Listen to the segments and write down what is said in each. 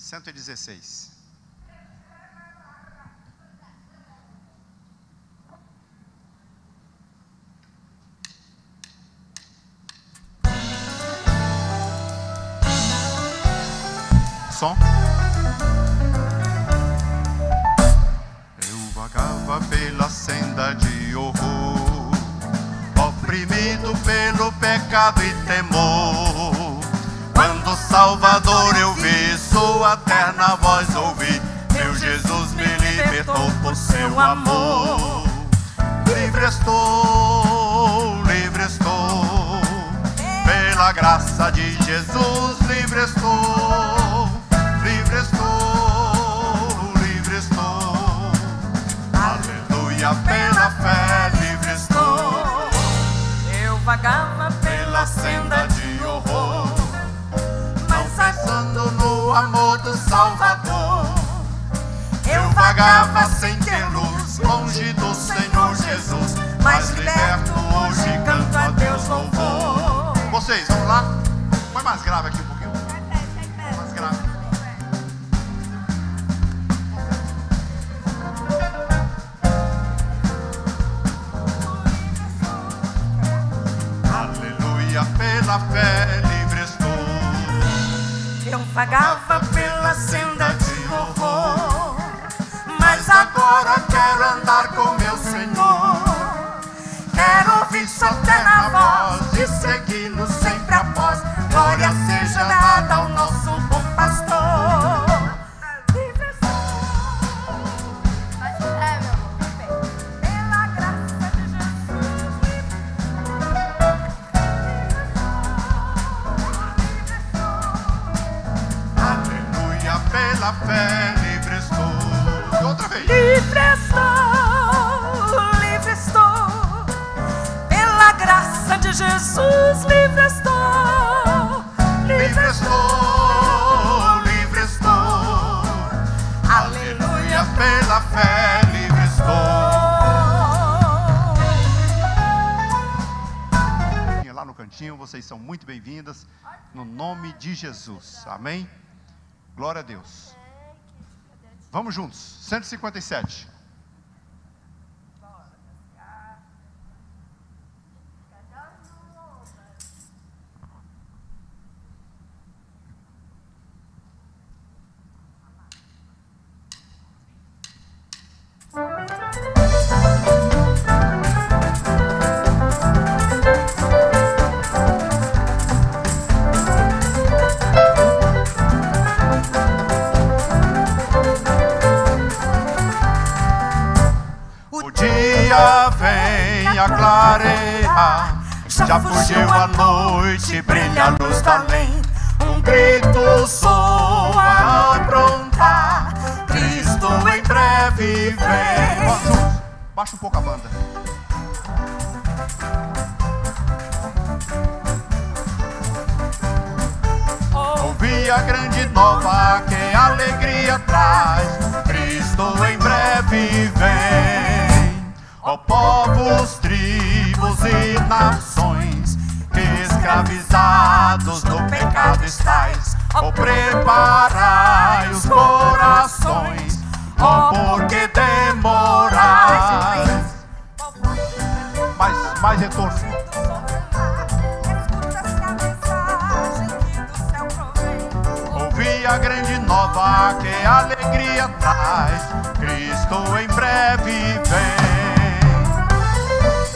116. Som. Eu vagava pela senda de horror, oprimido pelo pecado e temor. Quando Salvador eu vi, sua terna voz ouvi, meu Jesus me libertou por seu amor. Livre estou, pela graça de Jesus, livre estou, livre estou, livre estou. Aleluia, pela fé, livre estou. Eu vagava Pela senda de horror, não pensando no amor do Salvador. Eu vagava sem ter luz, longe do Senhor Jesus, mas liberto hoje canto a Deus louvor. Vocês, vamos lá? Põe mais grave aqui um pouquinho. Mais grave. Aleluia, pela fé, livre estou. Eu vagava pela senda de horror, mas agora quero andar com meu Senhor. Quero ouvir sua terna voz e segui-lo sempre após. Glória seja dada ao nosso bom pastor. Livre sou, pela graça de Jesus. Aleluia, pela fé, livre estou. E outra vez. Livre estou, pela graça de Jesus, livre estou, Livre estou, livre estou. Aleluia, pela fé, livre estou. Lá no cantinho, vocês são muito bem-vindas, no nome de Jesus, amém? Glória a Deus. Vamos juntos, 157. O dia vem a clarear, já fugiu a noite, brilha a luz da além. Um grito soa a aprontar, Cristo em breve vem. Baixa um pouco a banda. Ouvi a grande nova que alegria traz, Cristo em breve vem. Ó povos, tribos e nações, escravizados no pecado estáis, ó preparai os corações, ó porque demorais. Mais retorno. Ouvi a grande nova que alegria traz, Cristo em breve vem.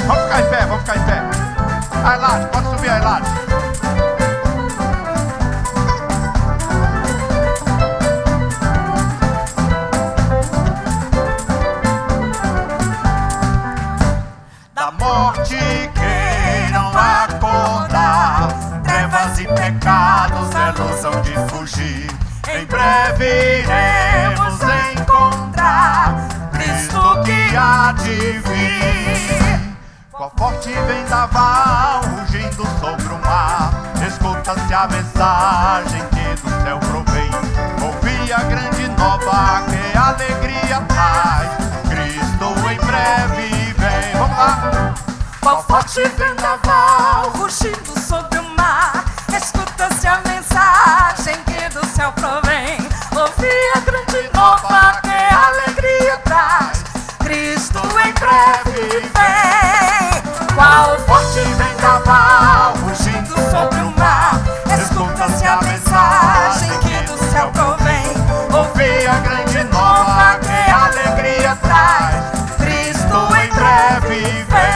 Vamos ficar em pé, vamos ficar em pé. Ailade, pode subir, Ailade. Da morte queiram acordar, trevas e pecados, ilusão de fugir. Em breve iremos encontrar Cristo que há de vir. Qual forte vendaval rugindo sobre o mar, escuta-se a mensagem que do céu provém. Ouvi a grande nova que alegria traz, Cristo em breve vem. Vamos lá! Qual forte vendaval rugindo sobre o mar, escuta-se a mensagem que do céu provém. Ouvi a grande nova que alegria traz. Cristo em breve vem. Qual forte vendaval rugindo sobre o mar. Escuta-se a mensagem que do céu provém. Ouvi a grande nova que alegria traz. Cristo em breve vem.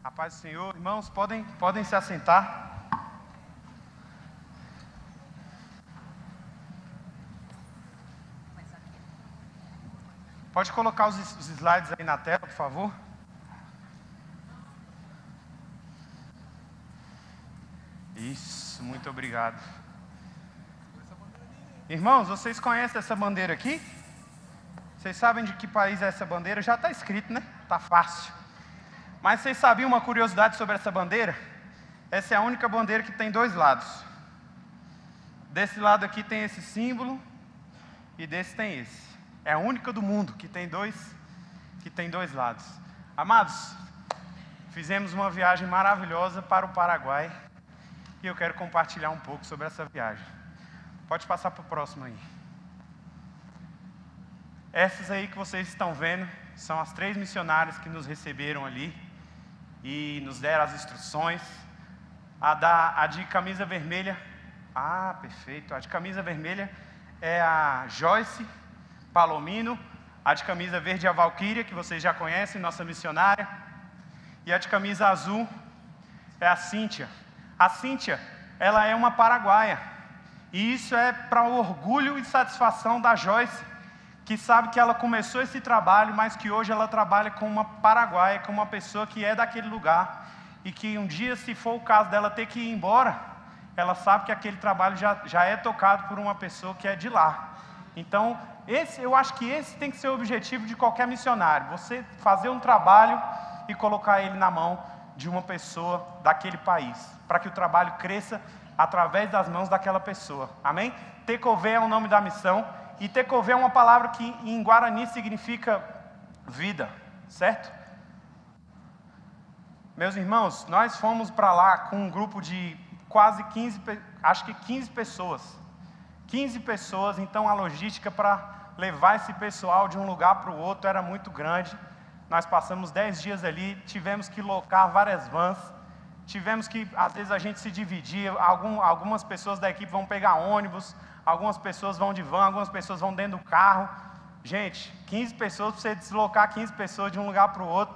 A paz do Senhor. Irmãos, podem se assentar. Pode colocar os slides aí na tela, por favor. Isso, muito obrigado. Irmãos, vocês conhecem essa bandeira aqui? Vocês sabem de que país é essa bandeira? Já está escrito, né? Está fácil. Mas vocês sabiam uma curiosidade sobre essa bandeira? Essa é a única bandeira que tem dois lados. Desse lado aqui tem esse símbolo e desse tem esse. É a única do mundo que tem dois lados. Amados, fizemos uma viagem maravilhosa para o Paraguai e eu quero compartilhar um pouco sobre essa viagem. Pode passar para o próximo aí. Essas aí que vocês estão vendo são as 3 missionárias que nos receberam ali e nos deram as instruções. A de camisa vermelha, perfeito, a de camisa vermelha é a Joyce Palomino, a de camisa verde é a Valquíria, que vocês já conhecem, nossa missionária, e a de camisa azul é a Cíntia. A Cíntia, ela é uma paraguaia, e isso é para o orgulho e satisfação da Joyce, que sabe que ela começou esse trabalho, mas que hoje ela trabalha com uma paraguaia, com uma pessoa que é daquele lugar, e que um dia, se for o caso dela ter que ir embora, ela sabe que aquele trabalho já é tocado por uma pessoa que é de lá. Então, eu acho que esse tem que ser o objetivo de qualquer missionário, você fazer um trabalho e colocar ele na mão de uma pessoa daquele país, para que o trabalho cresça através das mãos daquela pessoa. Amém? Tecovê é o nome da missão. E Tecovê é uma palavra que em Guarani significa vida, certo? Meus irmãos, nós fomos para lá com um grupo de quase 15 pessoas. 15 pessoas, então a logística para levar esse pessoal de um lugar para o outro era muito grande. Nós passamos 10 dias ali, tivemos que locar várias vans, tivemos que, às vezes a gente se dividia, algumas pessoas da equipe vão pegar ônibus, algumas pessoas vão de van, algumas pessoas vão dentro do carro. Gente, 15 pessoas, para você deslocar 15 pessoas de um lugar para o outro,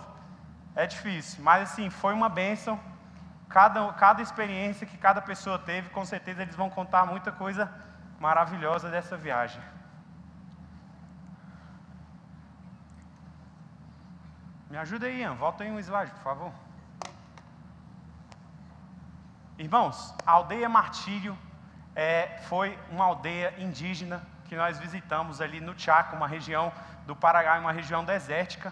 é difícil. Mas assim, foi uma bênção. Cada experiência que cada pessoa teve, com certeza eles vão contar muita coisa maravilhosa dessa viagem. Me ajuda aí, Ian. Volta aí um slide, por favor. Irmãos, a aldeia Martírio foi uma aldeia indígena que nós visitamos ali no Chaco, uma região do Paraguai, uma região desértica.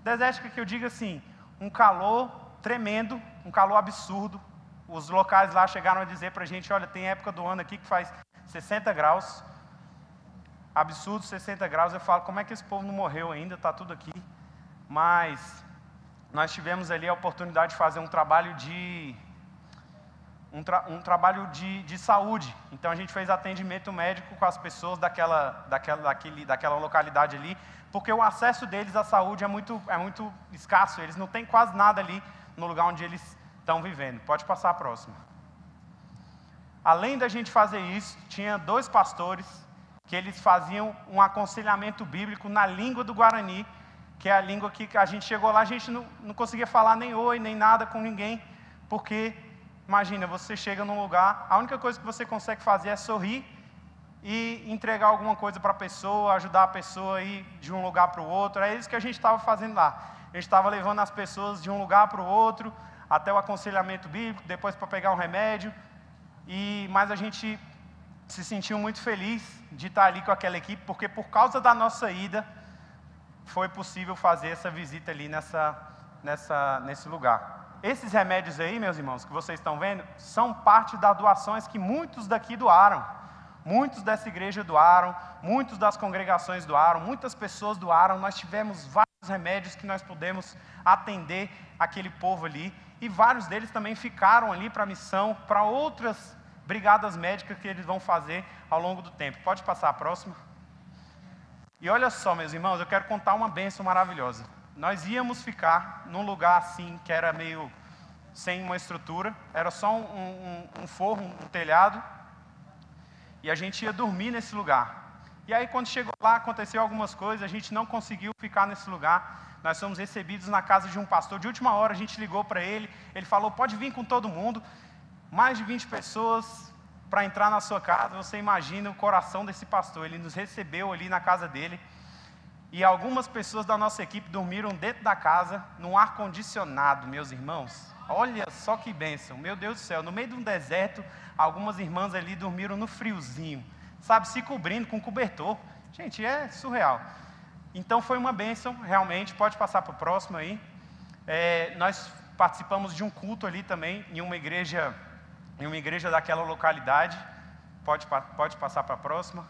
Desértica que eu digo assim, um calor tremendo, um calor absurdo. Os locais lá chegaram a dizer para a gente, olha, tem época do ano aqui que faz 60 graus. Absurdo, 60 graus. Eu falo, como é que esse povo não morreu ainda? Está tudo aqui. Mas nós tivemos ali a oportunidade de fazer um trabalho de saúde. Então a gente fez atendimento médico com as pessoas daquela localidade ali, porque o acesso deles à saúde é muito escasso, eles não têm quase nada ali no lugar onde eles estão vivendo. Pode passar a próxima. Além da gente fazer isso, tinha 2 pastores que eles faziam um aconselhamento bíblico na língua do Guarani, que é a língua que a gente chegou lá, a gente não conseguia falar nem oi, nem nada com ninguém, porque, imagina, você chega num lugar, a única coisa que você consegue fazer é sorrir e entregar alguma coisa para a pessoa, ajudar a pessoa a ir de um lugar para o outro. É isso que a gente estava fazendo lá. A gente estava levando as pessoas de um lugar para o outro, até o aconselhamento bíblico, depois para pegar um remédio. Mas a gente se sentiu muito feliz de estar ali com aquela equipe, porque por causa da nossa ida, foi possível fazer essa visita ali nesse lugar. Esses remédios aí, meus irmãos, que vocês estão vendo, são parte das doações que muitos daqui doaram. Muitos dessa igreja doaram, muitos das congregações doaram, muitas pessoas doaram. Nós tivemos vários remédios que nós pudemos atender aquele povo ali. E vários deles também ficaram ali para a missão, para outras brigadas médicas que eles vão fazer ao longo do tempo. Pode passar a próxima. E olha só, meus irmãos, eu quero contar uma bênção maravilhosa. Nós íamos ficar num lugar assim, que era meio sem uma estrutura, era só um forro, um telhado, e a gente ia dormir nesse lugar. E aí, quando chegou lá, aconteceu algumas coisas, a gente não conseguiu ficar nesse lugar. nós fomos recebidos na casa de um pastor. De última hora a gente ligou para ele, ele falou, pode vir com todo mundo, mais de 20 pessoas para entrar na sua casa. Você imagina o coração desse pastor, ele nos recebeu ali na casa dele, e algumas pessoas da nossa equipe dormiram dentro da casa, num ar-condicionado, meus irmãos. Olha só que bênção, meu Deus do céu, no meio de um deserto, algumas irmãs ali dormiram no friozinho, sabe, se cobrindo com cobertor. Gente, é surreal. Então foi uma bênção, realmente. Pode passar para o próximo aí. Nós participamos de um culto ali também, em uma igreja daquela localidade. Pode passar para a próxima.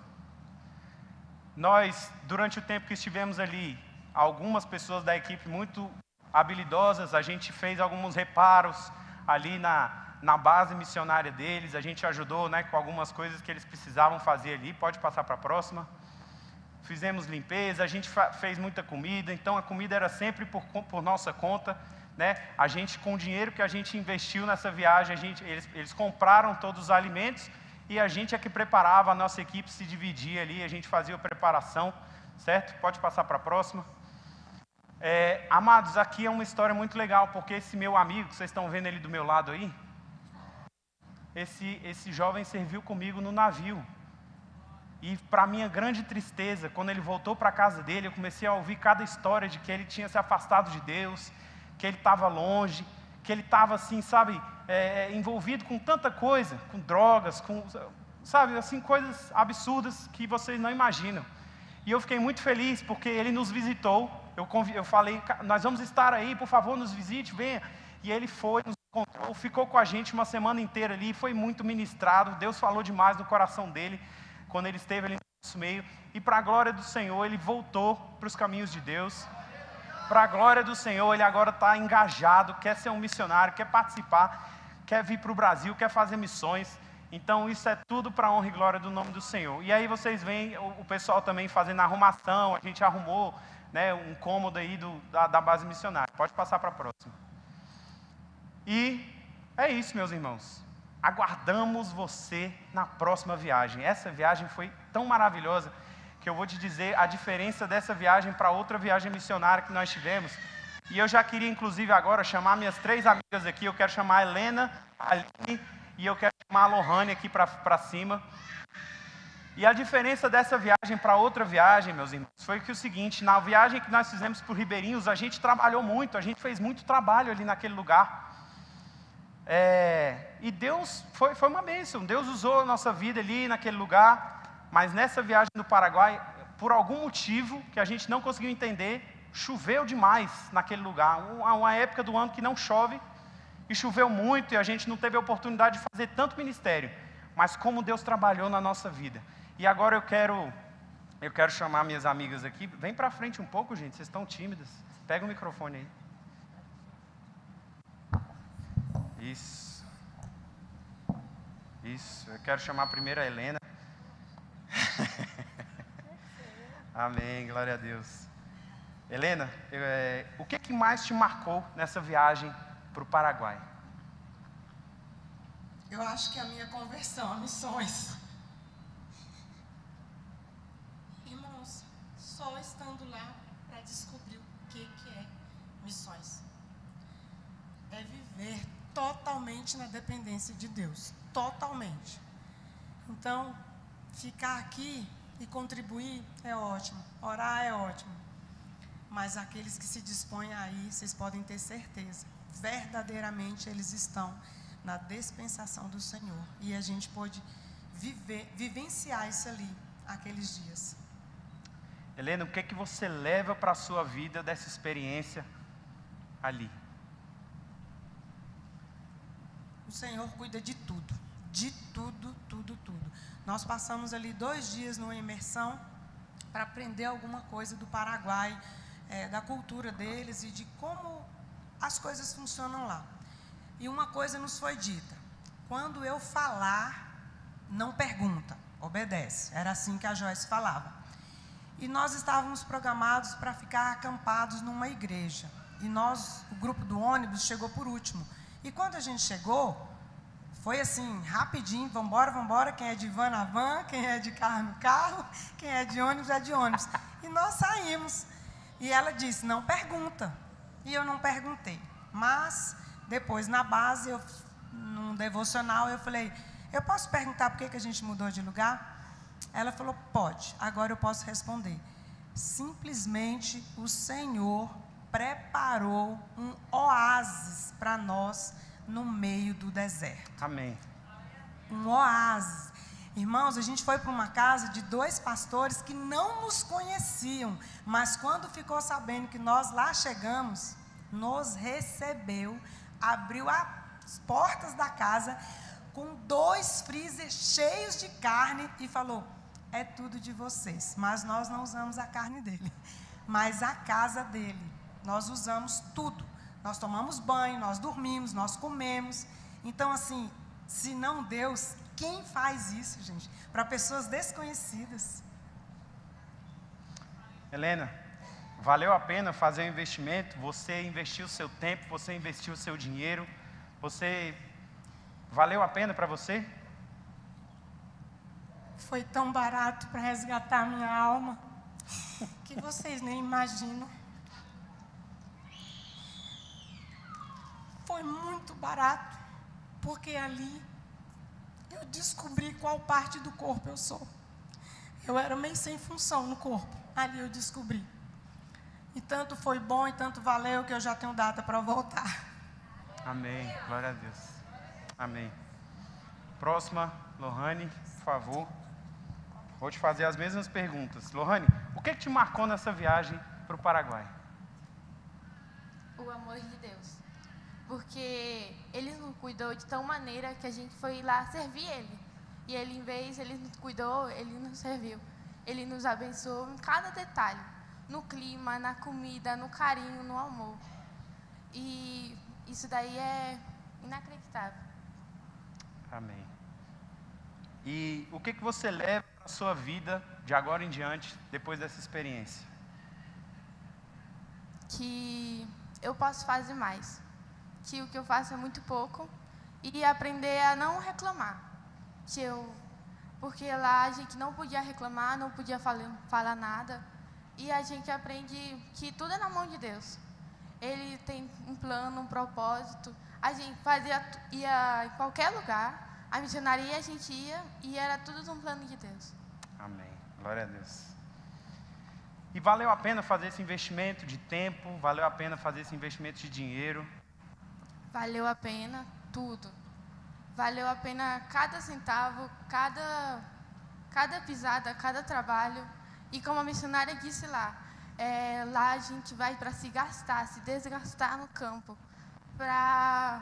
Nós, durante o tempo que estivemos ali, algumas pessoas da equipe muito habilidosas, a gente fez alguns reparos ali na base missionária deles, a gente ajudou, né, com algumas coisas que eles precisavam fazer ali. Pode passar para a próxima. Fizemos limpeza, a gente fez muita comida, então a comida era sempre por nossa conta, né? A gente, com o dinheiro que a gente investiu nessa viagem, eles compraram todos os alimentos e a gente é que preparava, a nossa equipe se dividia ali, a gente fazia a preparação, certo? Pode passar para a próxima. Amados, aqui é uma história muito legal, porque esse meu amigo, que vocês estão vendo ele do meu lado aí, esse jovem serviu comigo no navio. E para minha grande tristeza, quando ele voltou para a casa dele, eu comecei a ouvir cada história de que ele tinha se afastado de Deus, que ele estava longe, que ele estava assim, sabe, envolvido com tanta coisa, com drogas, sabe, assim, coisas absurdas que vocês não imaginam. E eu fiquei muito feliz porque ele nos visitou. Eu falei, nós vamos estar aí, por favor, nos visite, venha. E ele foi, nos encontrou, ficou com a gente uma semana inteira ali, foi muito ministrado. Deus falou demais no coração dele quando ele esteve ali no nosso meio, e para a glória do Senhor, ele voltou para os caminhos de Deus. Para a glória do Senhor, ele agora está engajado, quer ser um missionário, quer participar, quer vir para o Brasil, quer fazer missões. Então isso é tudo para a honra e glória do nome do Senhor. E aí vocês veem o pessoal também fazendo arrumação, a gente arrumou, né, um cômodo aí da base missionária. Pode passar para a próxima. E é isso, meus irmãos. Aguardamos você na próxima viagem. Essa viagem foi tão maravilhosa que eu vou te dizer a diferença dessa viagem para outra viagem missionária que nós tivemos. E eu já queria, inclusive, agora chamar minhas 3 amigas aqui. Eu quero chamar a Helena, a Aline e eu quero chamar a Lohane aqui para cima. E a diferença dessa viagem para outra viagem, meus irmãos, foi que o seguinte: na viagem que nós fizemos por Ribeirinhos, a gente trabalhou muito, a gente fez muito trabalho ali naquele lugar. E Deus, foi uma bênção, Deus usou a nossa vida ali naquele lugar, mas nessa viagem do Paraguai, por algum motivo que a gente não conseguiu entender, choveu demais naquele lugar, uma época do ano que não chove, e choveu muito, e a gente não teve a oportunidade de fazer tanto ministério, mas como Deus trabalhou na nossa vida. E agora eu quero chamar minhas amigas aqui, vem para frente um pouco, gente, vocês estão tímidas, pega o microfone aí. Isso, eu quero chamar primeiro a Helena. Amém, glória a Deus. Helena, o que mais te marcou nessa viagem para o Paraguai? Eu acho que a minha conversão a missões. Irmãos, só estando lá para descobrir o que é missões. É viver totalmente na dependência de Deus, totalmente. Então, ficar aqui e contribuir é ótimo, orar é ótimo, mas aqueles que se dispõem aí, vocês podem ter certeza, verdadeiramente eles estão na dispensação do Senhor, e a gente pode vivenciar isso ali, aqueles dias. Helena, o que você leva para a sua vida dessa experiência ali? O Senhor cuida de tudo, tudo. Nós passamos ali 2 dias numa imersão para aprender alguma coisa do Paraguai, da cultura deles e de como as coisas funcionam lá. E uma coisa nos foi dita: quando eu falar, não pergunta, obedece. Era assim que a Joyce falava. E nós estávamos programados para ficar acampados numa igreja. E o grupo do ônibus, chegou por último. E quando a gente chegou, foi assim, rapidinho, vambora, quem é de van na van, quem é de carro no carro, quem é de ônibus é de ônibus. E nós saímos. E ela disse, não pergunta. E eu não perguntei. Mas, depois, na base, num devocional, eu falei, eu posso perguntar por que a gente mudou de lugar? Ela falou, pode. Agora eu posso responder. Simplesmente o Senhor preparou um oásis para nós no meio do deserto. Amém. Um oásis. Irmãos, a gente foi para uma casa de 2 pastores que não nos conheciam, mas quando ficou sabendo que nós lá chegamos, nos recebeu, abriu as portas da casa com 2 freezers cheios de carne e falou, é tudo de vocês, mas nós não usamos a carne dele, mas a casa dele, nós usamos tudo, nós tomamos banho, nós dormimos, nós comemos. Então assim, se não Deus, quem faz isso, gente? Para pessoas desconhecidas. Helena, valeu a pena fazer o investimento? Você investiu o seu tempo, você investiu o seu dinheiro, valeu a pena para você? Foi tão barato para resgatar a minha alma, que vocês nem imaginam. Foi muito barato, porque ali eu descobri qual parte do corpo eu sou. Eu era meio sem função no corpo, ali eu descobri. E tanto foi bom e tanto valeu que eu já tenho data para voltar. Amém, glória a Deus. Amém. Próxima, Lohane, por favor. Vou te fazer as mesmas perguntas. Lohane, o que te marcou nessa viagem para o Paraguai? O amor de Deus. Porque Ele nos cuidou de tal maneira que a gente foi lá servir Ele. E Ele, em vez, Ele nos cuidou, Ele nos serviu. Ele nos abençoou em cada detalhe. No clima, na comida, no carinho, no amor. E isso daí é inacreditável. Amém. E o que você leva para a sua vida de agora em diante, depois dessa experiência? Que eu posso fazer mais. Que o que eu faço é muito pouco. E aprender a não reclamar. Porque lá a gente não podia reclamar, não podia falar nada. E a gente aprende que tudo é na mão de Deus. Ele tem um plano, um propósito. A gente ia em qualquer lugar. A missionaria a gente ia e era tudo no plano de Deus. Amém. Glória a Deus. E valeu a pena fazer esse investimento de tempo? Valeu a pena fazer esse investimento de dinheiro? Valeu a pena tudo. Valeu a pena cada centavo, cada pisada, cada trabalho. E como a missionária disse lá, lá a gente vai para se gastar, se desgastar no campo. Para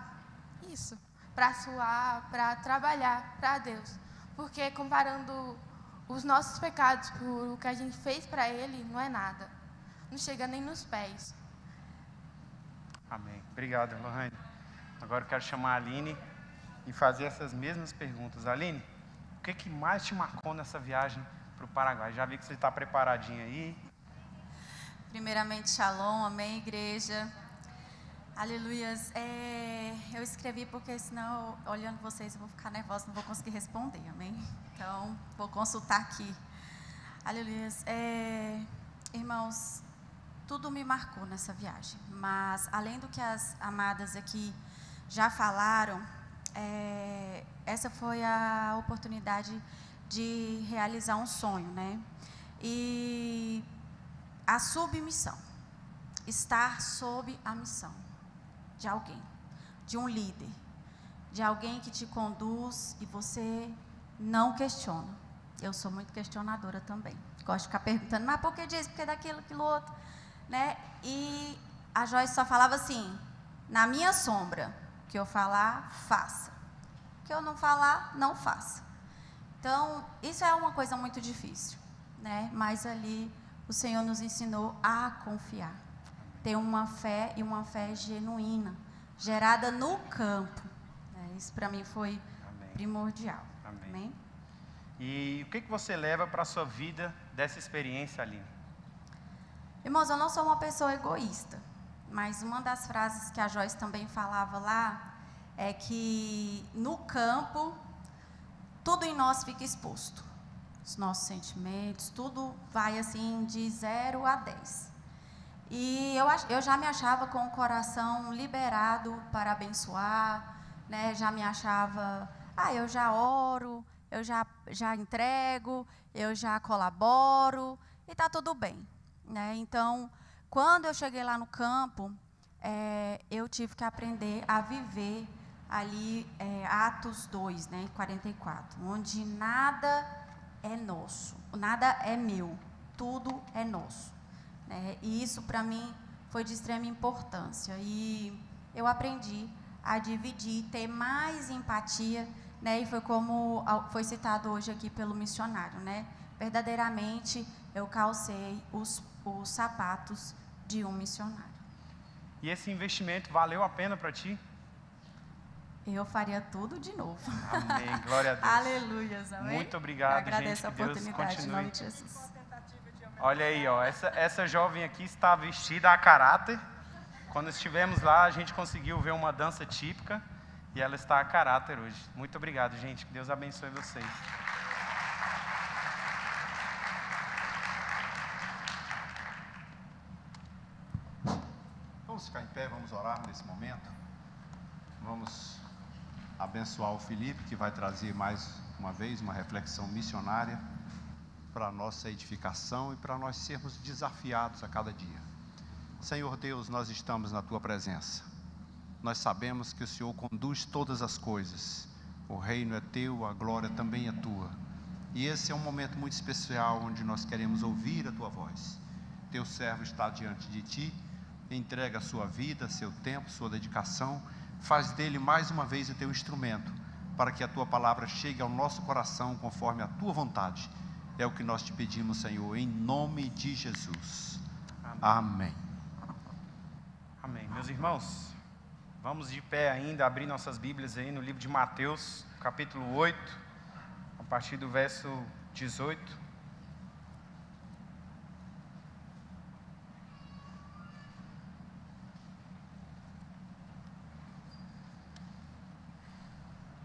isso. Para suar, para trabalhar para Deus. Porque comparando os nossos pecados por o que a gente fez para Ele, não é nada. Não chega nem nos pés. Amém. Obrigado, Lohane. Agora eu quero chamar a Aline e fazer essas mesmas perguntas. Aline, o que mais te marcou nessa viagem para o Paraguai? Já vi que você está preparadinha aí. Primeiramente, shalom, amém, igreja. Aleluias. Eu escrevi porque senão, olhando vocês, eu vou ficar nervosa, não vou conseguir responder, amém? Então, vou consultar aqui. Aleluias. Irmãos, tudo me marcou nessa viagem, mas além do que as amadas aqui já falaram, essa foi a oportunidade de realizar um sonho, né? E a submissão, estar sob a missão de alguém, de um líder, de alguém que te conduz e você não questiona. Eu sou muito questionadora também, gosto de ficar perguntando, mas por que disso, por que daquilo, aquilo outro, né? E a Joyce só falava assim, na minha sombra, o que eu falar, faça, o que eu não falar, não faça. Então, isso é uma coisa muito difícil, né? Mas ali o Senhor nos ensinou a confiar. Ter uma fé e uma fé genuína, gerada no campo. Isso para mim foi primordial. Amém. Amém? E o que você leva para a sua vida dessa experiência, Aline? Irmãos, eu não sou uma pessoa egoísta, mas uma das frases que a Joyce também falava lá é que no campo tudo em nós fica exposto. Os nossos sentimentos, tudo vai assim de 0 a 10. E eu já me achava com o coração liberado para abençoar, né? Já me achava, eu já oro, eu já entrego, eu já colaboro e está tudo bem, né? Então, quando eu cheguei lá no campo, eu tive que aprender a viver ali Atos 2, né, 44, onde nada é nosso, nada é meu, tudo é nosso. E isso para mim foi de extrema importância, e eu aprendi a dividir, ter mais empatia, né? E foi como foi citado hoje aqui pelo missionário, né? Verdadeiramente eu calcei os sapatos de um missionário. E esse investimento valeu a pena para ti? Eu faria tudo de novo. Amém, glória a Deus. Aleluias, amém. Muito obrigado, agradeço gente, a oportunidade, em nome de Jesus. Olha aí, ó, essa jovem aqui está vestida a caráter. Quando estivemos lá, a gente conseguiu ver uma dança típica e ela está a caráter hoje. Muito obrigado, gente. Que Deus abençoe vocês. Vamos ficar em pé, vamos orar nesse momento. Vamos abençoar o Felipe, que vai trazer mais uma vez uma reflexão missionária para a nossa edificação e para nós sermos desafiados a cada dia. Senhor Deus, nós estamos na Tua presença. Nós sabemos que o Senhor conduz todas as coisas. O reino é Teu, a glória também é Tua. E esse é um momento muito especial onde nós queremos ouvir a Tua voz. Teu servo está diante de Ti, entrega a sua vida, seu tempo, sua dedicação, faz dele mais uma vez o Teu instrumento, para que a Tua palavra chegue ao nosso coração conforme a Tua vontade. É o que nós te pedimos, Senhor, em nome de Jesus. Amém. Amém. Meus irmãos, vamos de pé ainda, abrir nossas Bíblias aí no livro de Mateus, capítulo 8, a partir do verso 18.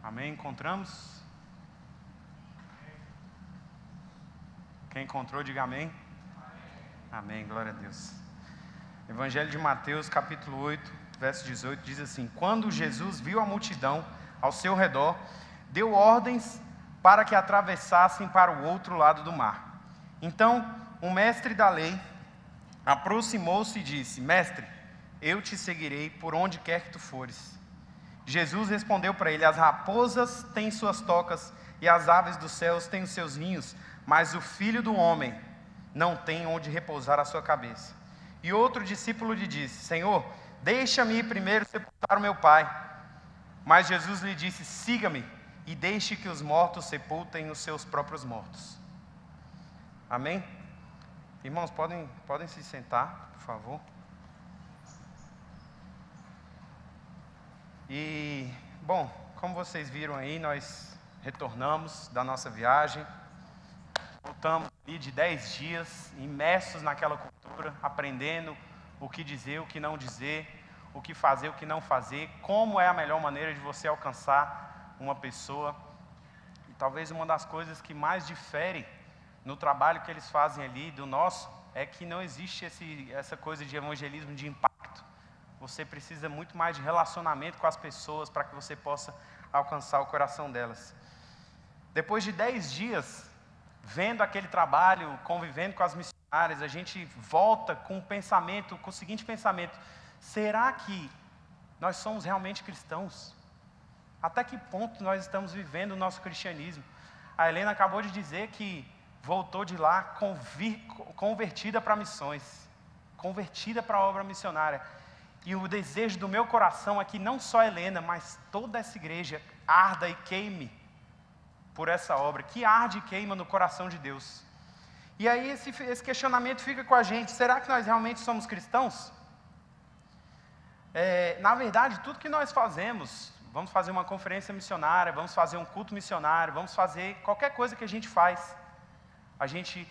Amém? Encontramos? Quem encontrou, diga amém. Amém, glória a Deus. Evangelho de Mateus, capítulo 8, verso 18, diz assim: Quando Jesus viu a multidão ao seu redor, deu ordens para que atravessassem para o outro lado do mar. Então, o mestre da lei aproximou-se e disse: Mestre, eu te seguirei por onde quer que tu fores. Jesus respondeu para ele: As raposas têm suas tocas e as aves dos céus têm os seus ninhos, mas o Filho do Homem não tem onde repousar a sua cabeça. E outro discípulo lhe disse: Senhor, deixa-me ir primeiro sepultar o meu pai. Mas Jesus lhe disse: Siga-me e deixe que os mortos sepultem os seus próprios mortos. Amém? Irmãos, podem se sentar, por favor. E, bom, como vocês viram aí, nós retornamos da nossa viagem. Voltamos ali de 10 dias, imersos naquela cultura, aprendendo o que dizer, o que não dizer, o que fazer, o que não fazer, como é a melhor maneira de você alcançar uma pessoa. E talvez uma das coisas que mais difere no trabalho que eles fazem ali do nosso, é que não existe essa coisa de evangelismo de impacto. Você precisa muito mais de relacionamento com as pessoas para que você possa alcançar o coração delas. Depois de 10 dias, vendo aquele trabalho, convivendo com as missionárias, a gente volta com o seguinte pensamento: será que nós somos realmente cristãos? Até que ponto nós estamos vivendo o nosso cristianismo? A Helena acabou de dizer que voltou de lá convertida para missões, convertida para a obra missionária. E o desejo do meu coração é que não só a Helena, mas toda essa igreja arda e queime por essa obra, que arde e queima no coração de Deus. E aí esse questionamento fica com a gente: será que nós realmente somos cristãos? Na verdade, tudo que nós fazemos, vamos fazer uma conferência missionária, vamos fazer um culto missionário, vamos fazer qualquer coisa que a gente faz, a gente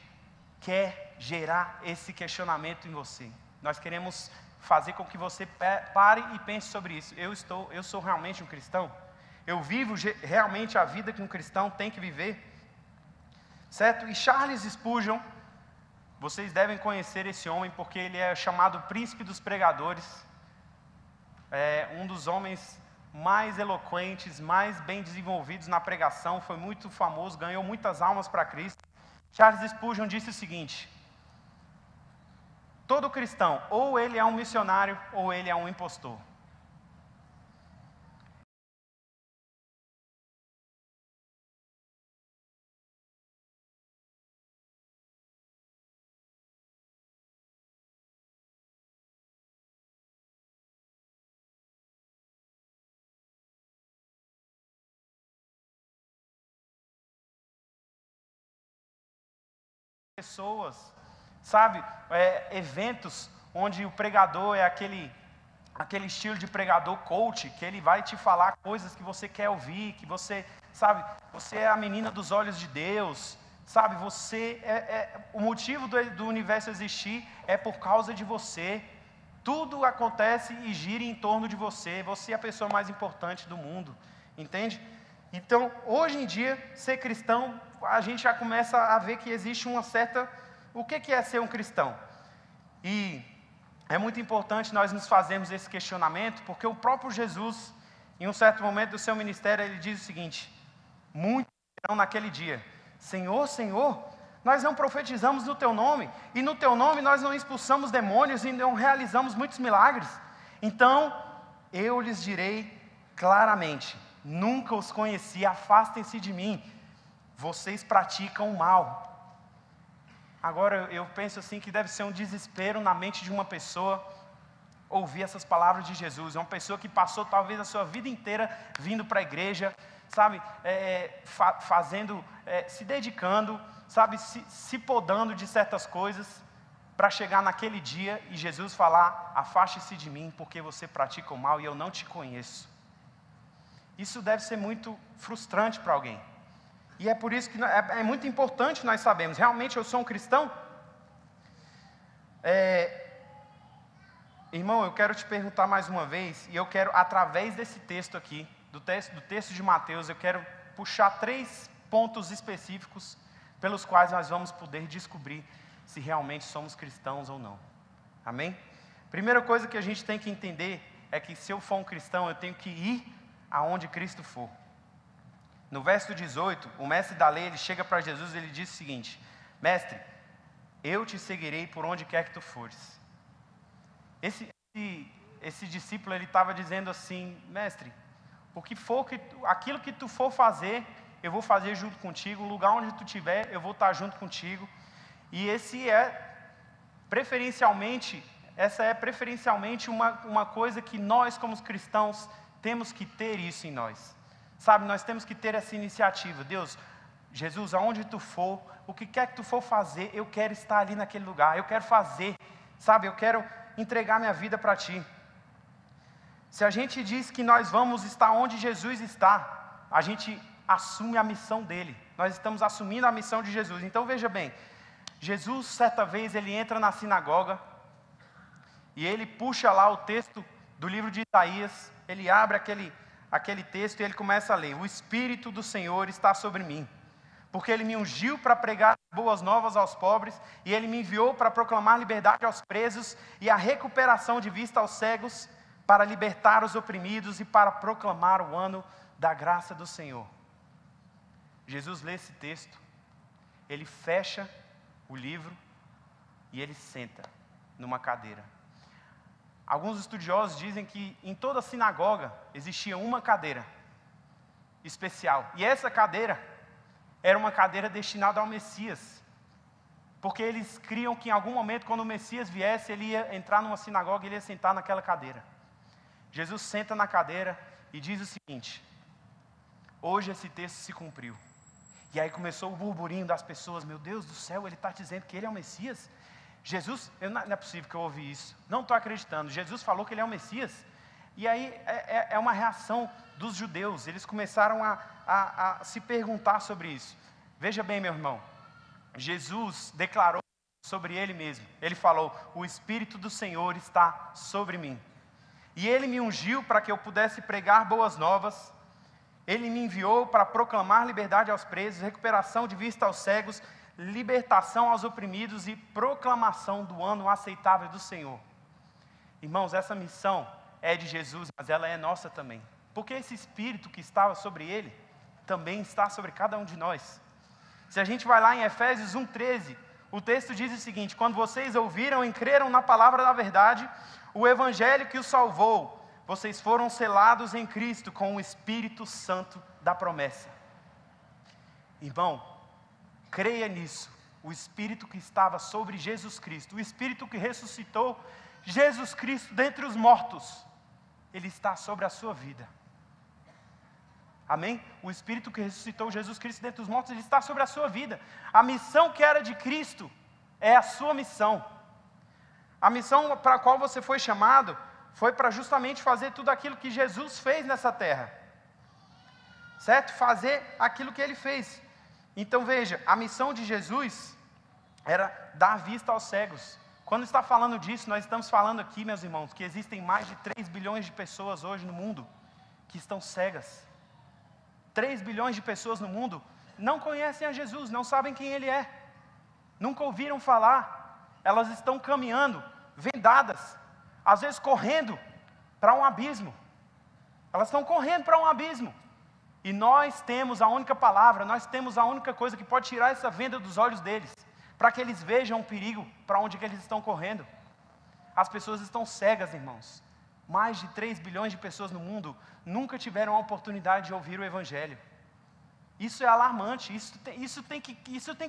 quer gerar esse questionamento em você. Nós queremos fazer com que você pare e pense sobre isso. Eu sou realmente um cristão? Eu vivo realmente a vida que um cristão tem que viver? Certo? E Charles Spurgeon, Vocês devem conhecer esse homem porque ele é chamado príncipe dos pregadores. É um dos homens mais eloquentes, mais bem desenvolvidos na pregação, foi muito famoso, ganhou muitas almas para Cristo. Charles Spurgeon disse o seguinte: todo cristão, ou ele é um missionário, ou ele é um impostor. Pessoas, sabe, eventos onde o pregador é aquele estilo de pregador coach, que ele vai te falar coisas que você quer ouvir, que você, sabe, você é a menina dos olhos de Deus, sabe, você o motivo do universo existir é por causa de você, tudo acontece e gira em torno de você, você é a pessoa mais importante do mundo, entende? Então, hoje em dia, ser cristão, a gente já começa a ver que existe uma certa... O que é ser um cristão? E é muito importante nós nos fazermos esse questionamento, porque o próprio Jesus, em um certo momento do seu ministério, ele diz o seguinte: muitos dirão naquele dia: Senhor, Senhor, nós não profetizamos no Teu nome, e no Teu nome nós não expulsamos demônios e não realizamos muitos milagres. Então, eu lhes direi claramente: nunca os conheci, afastem-se de mim, vocês praticam o mal. Agora, eu penso assim que deve ser um desespero na mente de uma pessoa ouvir essas palavras de Jesus. É uma pessoa que passou talvez a sua vida inteira vindo para a igreja, sabe, se dedicando, sabe, se podando de certas coisas, para chegar naquele dia e Jesus falar: afaste-se de mim, porque você pratica o mal e eu não te conheço. Isso deve ser muito frustrante para alguém. E é por isso que é muito importante nós sabermos: realmente eu sou um cristão? Irmão, eu quero te perguntar mais uma vez, e eu quero, através desse texto aqui, do texto de Mateus, eu quero puxar 3 pontos específicos pelos quais nós vamos poder descobrir se realmente somos cristãos ou não. Amém? Primeira coisa que a gente tem que entender é que se eu for um cristão, eu tenho que ir aonde Cristo for. No verso 18, o mestre da lei, ele chega para Jesus e ele diz o seguinte: mestre, eu te seguirei por onde quer que tu fores. Esse discípulo, ele estava dizendo assim: mestre, aquilo que tu for fazer, eu vou fazer junto contigo, o lugar onde tu estiver, eu vou estar junto contigo. E essa é preferencialmente uma coisa que nós, como cristãos, temos que ter isso em nós. Sabe, nós temos que ter essa iniciativa. Deus, Jesus, aonde tu for, o que quer que tu for fazer, eu quero estar ali naquele lugar, eu quero fazer, sabe, eu quero entregar minha vida para ti. Se a gente diz que nós vamos estar onde Jesus está, a gente assume a missão dele, nós estamos assumindo a missão de Jesus. Então veja bem, Jesus, certa vez, ele entra na sinagoga, e ele puxa lá o texto do livro de Isaías, ele abre aquele texto e ele começa a ler: o Espírito do Senhor está sobre mim, porque Ele me ungiu para pregar boas novas aos pobres, e Ele me enviou para proclamar liberdade aos presos e a recuperação de vista aos cegos, para libertar os oprimidos e para proclamar o ano da graça do Senhor. Jesus lê esse texto, ele fecha o livro e ele senta numa cadeira. Alguns estudiosos dizem que em toda a sinagoga existia uma cadeira especial. E essa cadeira era uma cadeira destinada ao Messias. Porque eles criam que em algum momento, quando o Messias viesse, ele ia entrar numa sinagoga e ele ia sentar naquela cadeira. Jesus senta na cadeira e diz o seguinte: hoje esse texto se cumpriu. E aí começou o burburinho das pessoas: meu Deus do céu, ele está dizendo que ele é o Messias? Jesus, não é possível que eu ouvi isso, não estou acreditando, Jesus falou que ele é o Messias? E aí é uma reação dos judeus, eles começaram a se perguntar sobre isso. Veja bem, meu irmão, Jesus declarou sobre ele mesmo, ele falou: o Espírito do Senhor está sobre mim, e ele me ungiu para que eu pudesse pregar boas novas, ele me enviou para proclamar liberdade aos presos, recuperação de vista aos cegos, libertação aos oprimidos e proclamação do ano aceitável do Senhor. Irmãos, essa missão é de Jesus, mas ela é nossa também. Porque esse Espírito que estava sobre ele, também está sobre cada um de nós. Se a gente vai lá em Efésios 1:13, o texto diz o seguinte: quando vocês ouviram e creram na palavra da verdade, o evangelho que os salvou, vocês foram selados em Cristo com o Espírito Santo da promessa. Irmão, creia nisso. O Espírito que estava sobre Jesus Cristo, o Espírito que ressuscitou Jesus Cristo dentre os mortos, ele está sobre a sua vida. Amém? O Espírito que ressuscitou Jesus Cristo dentre os mortos, ele está sobre a sua vida. A missão que era de Cristo é a sua missão. A missão para a qual você foi chamado foi para justamente fazer tudo aquilo que Jesus fez nessa terra. Certo? Fazer aquilo que ele fez. Então veja, a missão de Jesus era dar vista aos cegos. Quando está falando disso, nós estamos falando aqui, meus irmãos, que existem mais de 3 bilhões de pessoas hoje no mundo que estão cegas. 3 bilhões de pessoas no mundo não conhecem a Jesus, não sabem quem Ele é. Nunca ouviram falar. Elas estão caminhando, vendadas, às vezes correndo para um abismo. Elas estão correndo para um abismo. E nós temos a única palavra, nós temos a única coisa que pode tirar essa venda dos olhos deles, para que eles vejam o perigo para onde que eles estão correndo. As pessoas estão cegas, irmãos. Mais de 3 bilhões de pessoas no mundo nunca tiveram a oportunidade de ouvir o Evangelho. Isso é alarmante, isso tem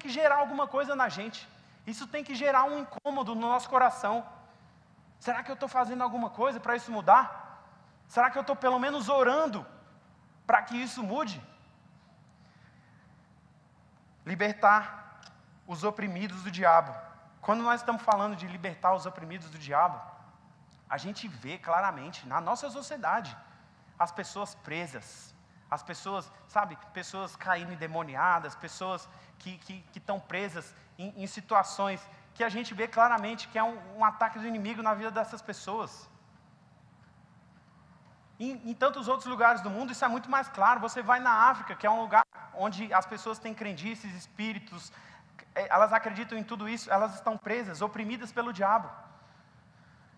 que gerar alguma coisa na gente. Isso tem que gerar um incômodo no nosso coração. Será que eu estou fazendo alguma coisa para isso mudar? Será que eu estou pelo menos orando para que isso mude? Libertar os oprimidos do diabo. Quando nós estamos falando de libertar os oprimidos do diabo, a gente vê claramente na nossa sociedade as pessoas presas, as pessoas, sabe, pessoas caindo endemoniadas, pessoas que estão presas em situações que a gente vê claramente que é um ataque do inimigo na vida dessas pessoas. Em tantos outros lugares do mundo isso é muito mais claro. Você vai na África, que é um lugar onde as pessoas têm crendices, espíritos, elas acreditam em tudo isso, elas estão presas, oprimidas pelo diabo.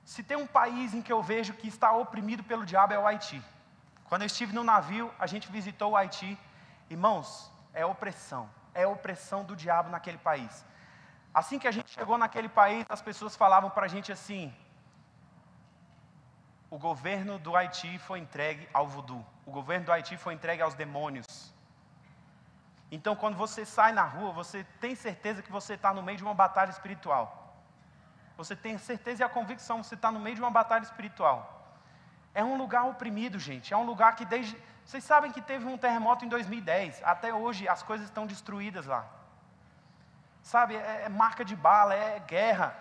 Se tem um país em que eu vejo que está oprimido pelo diabo é o Haiti. Quando eu estive no navio, a gente visitou o Haiti. Irmãos, é opressão do diabo naquele país. Assim que a gente chegou naquele país, as pessoas falavam para a gente assim: o governo do Haiti foi entregue ao voodoo. O governo do Haiti foi entregue aos demônios. Então, quando você sai na rua, você tem certeza que você está no meio de uma batalha espiritual. Você tem certeza e a convicção que você está no meio de uma batalha espiritual. É um lugar oprimido, gente. É um lugar que desde... Vocês sabem que teve um terremoto em 2010. Até hoje as coisas estão destruídas lá. Sabe, é marca de bala, é guerra.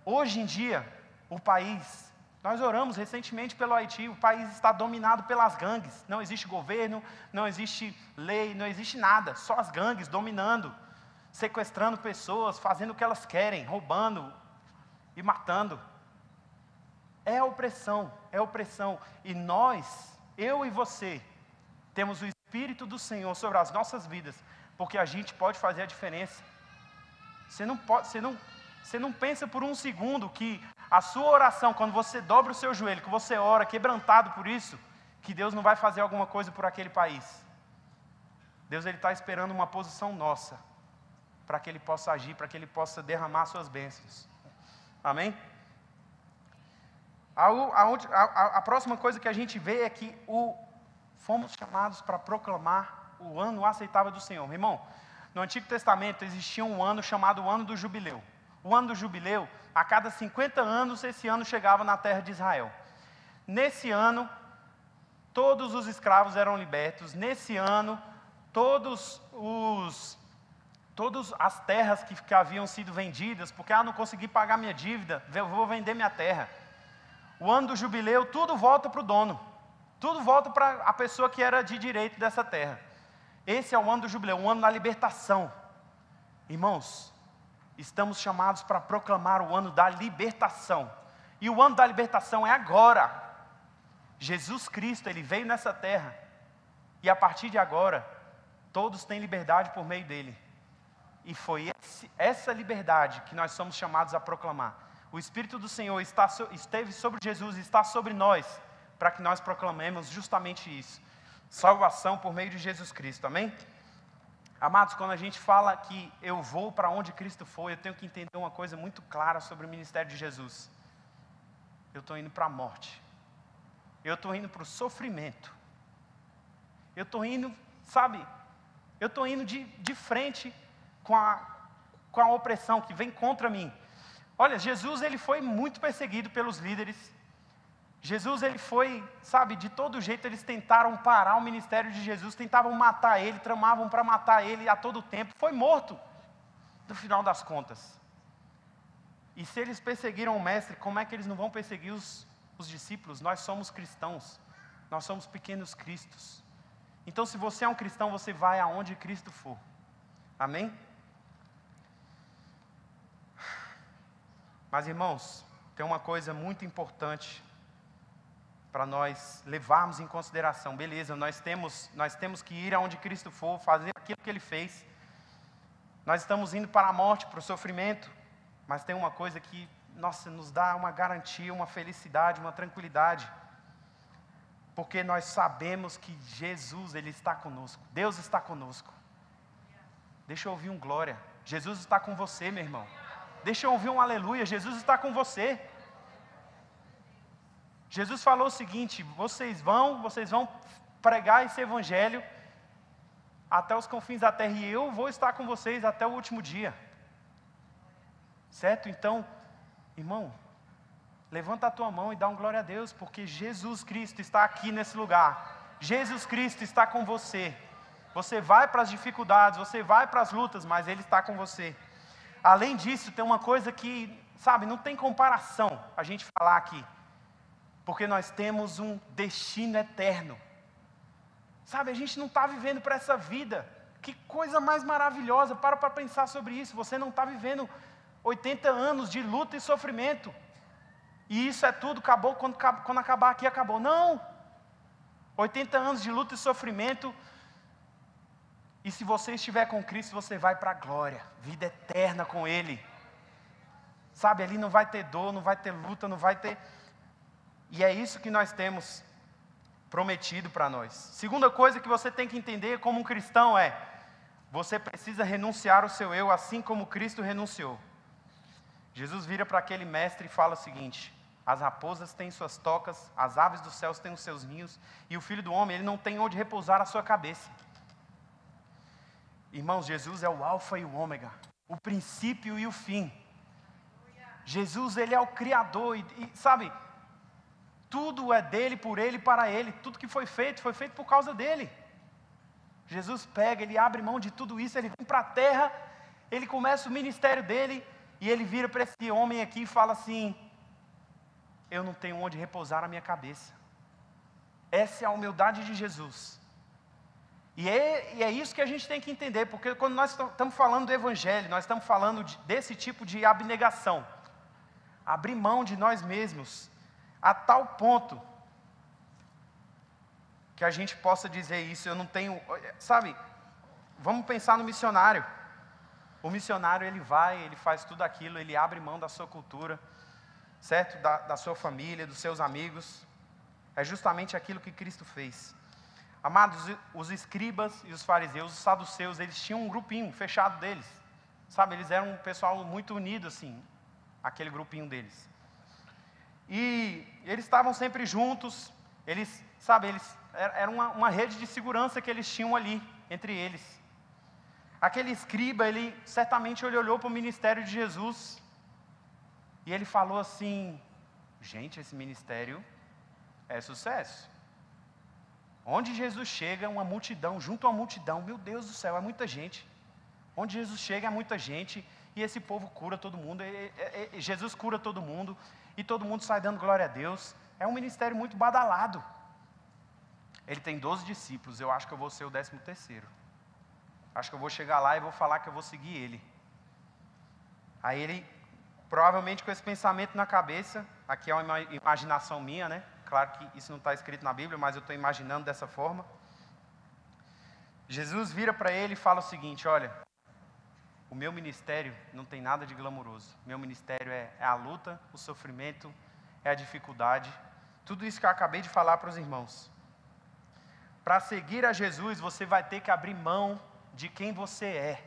Hoje em dia, o país... Nós oramos recentemente pelo Haiti. O país está dominado pelas gangues. Não existe governo, não existe lei, não existe nada. Só as gangues dominando, sequestrando pessoas, fazendo o que elas querem, roubando e matando. É opressão, é opressão. E nós, eu e você, temos o Espírito do Senhor sobre as nossas vidas, porque a gente pode fazer a diferença. Você não pensa por um segundo que a sua oração, quando você dobra o seu joelho, que você ora quebrantado por isso, que Deus não vai fazer alguma coisa por aquele país. Deus está esperando uma posição nossa, para que Ele possa agir, para que Ele possa derramar suas bênçãos. Amém? A próxima coisa que a gente vê é que fomos chamados para proclamar o ano aceitável do Senhor. Meu irmão, no Antigo Testamento existia um ano chamado o ano do jubileu. O ano do jubileu, a cada 50 anos, esse ano chegava na terra de Israel. Nesse ano, todos os escravos eram libertos. Nesse ano, todas as terras que haviam sido vendidas, porque não consegui pagar minha dívida, eu vou vender minha terra. O ano do jubileu, tudo volta para o dono. Tudo volta para a pessoa que era de direito dessa terra. Esse é o ano do jubileu, o ano da libertação. Irmãos, estamos chamados para proclamar o ano da libertação. E o ano da libertação é agora. Jesus Cristo, Ele veio nessa terra. E a partir de agora, todos têm liberdade por meio dEle. E foi essa liberdade que nós somos chamados a proclamar. O Espírito do Senhor esteve sobre Jesus e está sobre nós, para que nós proclamemos justamente isso. Salvação por meio de Jesus Cristo, amém? Amados, quando a gente fala que eu vou para onde Cristo for, eu tenho que entender uma coisa muito clara sobre o ministério de Jesus. Eu estou indo para a morte. Eu estou indo para o sofrimento. Eu estou indo, sabe, eu estou indo de frente com a opressão que vem contra mim. Olha, Jesus, ele foi muito perseguido pelos líderes. Jesus, ele foi, sabe, de todo jeito eles tentaram parar o ministério de Jesus, tentavam matar ele, tramavam para matar ele a todo tempo. Foi morto, no final das contas. E se eles perseguiram o mestre, como é que eles não vão perseguir os discípulos? Nós somos cristãos, nós somos pequenos cristos. Então, se você é um cristão, você vai aonde Cristo for. Amém? Mas, irmãos, tem uma coisa muito importante para nós levarmos em consideração. Beleza, nós temos que ir aonde Cristo for, fazer aquilo que Ele fez. Nós estamos indo para a morte, para o sofrimento. Mas tem uma coisa que, nossa, nos dá uma garantia, uma felicidade, uma tranquilidade. Porque nós sabemos que Jesus, Ele está conosco. Deus está conosco. Deixa eu ouvir um glória. Jesus está com você, meu irmão. Deixa eu ouvir um aleluia. Jesus está com você. Jesus falou o seguinte: vocês vão pregar esse evangelho até os confins da terra, e eu vou estar com vocês até o último dia. Certo? Então, irmão, levanta a tua mão e dá um glória a Deus, porque Jesus Cristo está aqui nesse lugar. Jesus Cristo está com você. Você vai para as dificuldades, você vai para as lutas, mas Ele está com você. Além disso, tem uma coisa que, sabe, não tem comparação a gente falar aqui. Porque nós temos um destino eterno. Sabe, a gente não está vivendo para essa vida. Que coisa mais maravilhosa, para pensar sobre isso. Você não está vivendo 80 anos de luta e sofrimento. E isso é tudo, acabou, quando acabar aqui, acabou. Não! 80 anos de luta e sofrimento. E se você estiver com Cristo, você vai para a glória. Vida eterna com Ele. Sabe, ali não vai ter dor, não vai ter luta, não vai ter... E é isso que nós temos prometido para nós. Segunda coisa que você tem que entender como um cristão é: você precisa renunciar ao seu eu, assim como Cristo renunciou. Jesus vira para aquele mestre e fala o seguinte: as raposas têm suas tocas, as aves dos céus têm os seus ninhos, e o Filho do Homem, ele não tem onde repousar a sua cabeça. Irmãos, Jesus é o alfa e o ômega, o princípio e o fim. Jesus, ele é o Criador, e sabe, tudo é dele, por ele e para ele. Tudo que foi feito por causa dele. Jesus pega, ele abre mão de tudo isso, ele vem para a terra, ele começa o ministério dele, e ele vira para esse homem aqui e fala assim: eu não tenho onde repousar a minha cabeça. Essa é a humildade de Jesus. E é isso que a gente tem que entender, porque quando nós estamos falando do Evangelho, nós estamos falando desse tipo de abnegação. Abrir mão de nós mesmos, a tal ponto que a gente possa dizer isso. Eu não tenho, sabe, vamos pensar no missionário. O missionário, ele vai, ele faz tudo aquilo, ele abre mão da sua cultura, certo? Da sua família, dos seus amigos. É justamente aquilo que Cristo fez. Amados, os escribas e os fariseus, os saduceus, eles tinham um grupinho fechado deles. Sabe, eles eram um pessoal muito unido, assim, aquele grupinho deles. E eles estavam sempre juntos, eles era uma rede de segurança que eles tinham ali, entre eles. Aquele escriba, ele certamente olhou para o ministério de Jesus, e ele falou assim: gente, esse ministério é sucesso. Onde Jesus chega, uma multidão, junto a uma multidão, meu Deus do céu, é muita gente. Onde Jesus chega, é muita gente, e esse povo cura todo mundo, Jesus cura todo mundo, e todo mundo sai dando glória a Deus. É um ministério muito badalado. Ele tem 12 discípulos, eu acho que eu vou ser o 13º. Acho que eu vou chegar lá e vou falar que eu vou seguir ele. Aí ele, provavelmente com esse pensamento na cabeça, aqui é uma imaginação minha, né? Claro que isso não está escrito na Bíblia, mas eu estou imaginando dessa forma. Jesus vira para ele e fala o seguinte: olha, o meu ministério não tem nada de glamouroso. Meu ministério é a luta, o sofrimento, é a dificuldade. Tudo isso que eu acabei de falar para os irmãos. Para seguir a Jesus, você vai ter que abrir mão de quem você é.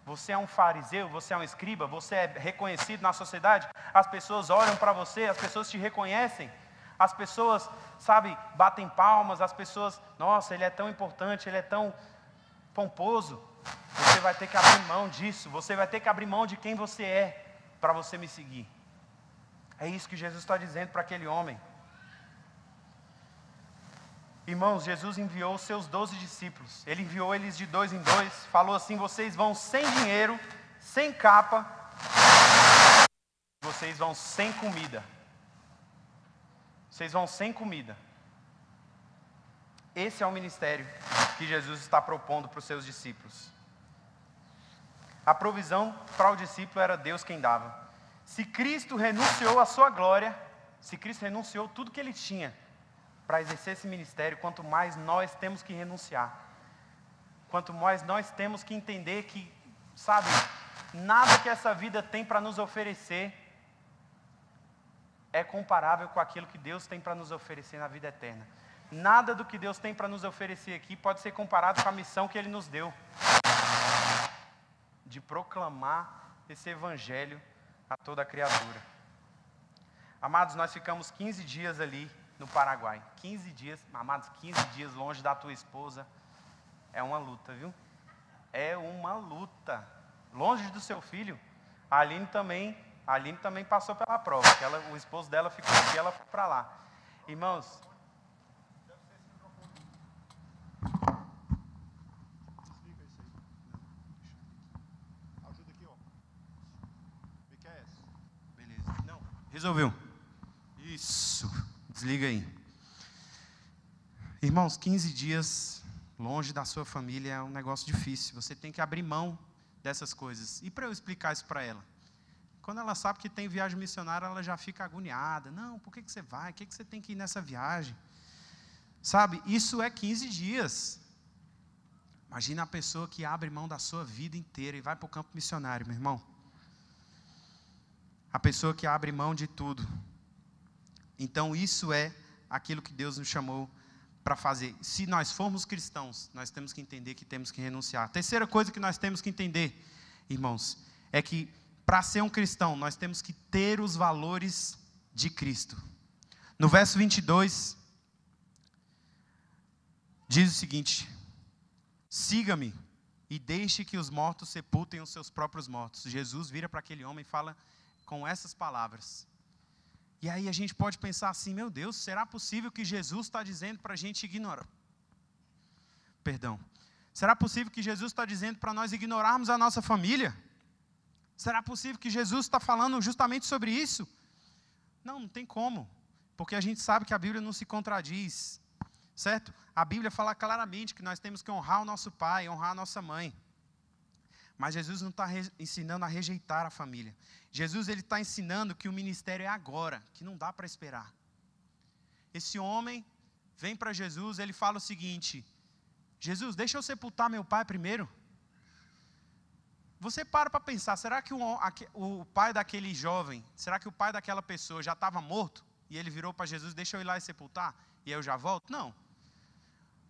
Você é um fariseu, você é um escriba, você é reconhecido na sociedade. As pessoas olham para você, as pessoas te reconhecem. As pessoas, sabe, batem palmas, as pessoas, nossa, ele é tão importante, ele é tão pomposo. Você vai ter que abrir mão disso, você vai ter que abrir mão de quem você é para você me seguir. É isso que Jesus está dizendo para aquele homem. Irmãos, Jesus enviou os seus 12 discípulos. Ele enviou eles de 2 em 2. Falou assim, vocês vão sem dinheiro, sem capa. Vocês vão sem comida. Vocês vão sem comida. Esse é o ministério que Jesus está propondo para os seus discípulos. A provisão para o discípulo era Deus quem dava. Se Cristo renunciou à sua glória, se Cristo renunciou tudo que ele tinha para exercer esse ministério, quanto mais nós temos que renunciar. Quanto mais nós temos que entender que, sabe, nada que essa vida tem para nos oferecer é comparável com aquilo que Deus tem para nos oferecer na vida eterna. Nada do que Deus tem para nos oferecer aqui pode ser comparado com a missão que Ele nos deu. De proclamar esse evangelho a toda a criatura. Amados, nós ficamos 15 dias ali no Paraguai. 15 dias, amados, 15 dias longe da tua esposa. É uma luta, viu? É uma luta. Longe do seu filho. A Aline também passou pela prova. O esposo dela ficou aqui, ela foi para lá. Irmãos, resolveu. Isso. Desliga aí. Irmãos, 15 dias longe da sua família é um negócio difícil. Você tem que abrir mão dessas coisas. E para eu explicar isso para ela? Quando ela sabe que tem viagem missionária, ela já fica agoniada. Não, por que você vai? O que você tem que ir nessa viagem? Sabe, isso é 15 dias. Imagina a pessoa que abre mão da sua vida inteira e vai para o campo missionário, meu irmão. A pessoa que abre mão de tudo. Então, isso é aquilo que Deus nos chamou para fazer. Se nós formos cristãos, nós temos que entender que temos que renunciar. A terceira coisa que nós temos que entender, irmãos, é que para ser um cristão, nós temos que ter os valores de Cristo. No verso 22, diz o seguinte: siga-me e deixe que os mortos sepultem os seus próprios mortos. Jesus vira para aquele homem e fala com essas palavras. E aí a gente pode pensar assim, meu Deus, será possível que Jesus está dizendo para a gente ignorar? Será possível que Jesus está dizendo para nós ignorarmos a nossa família? Será possível que Jesus está falando justamente sobre isso? Não, não tem como. Porque a gente sabe que a Bíblia não se contradiz. Certo? A Bíblia fala claramente que nós temos que honrar o nosso pai, honrar a nossa mãe. Mas Jesus não está ensinando a rejeitar a família. Jesus ele está ensinando que o ministério é agora, que não dá para esperar. Esse homem vem para Jesus, ele fala o seguinte: Jesus, deixa eu sepultar meu pai primeiro. Você para pensar, será que o pai daquele jovem, será que o pai daquela pessoa já estava morto? E ele virou para Jesus, deixa eu ir lá e sepultar, e eu já volto? Não.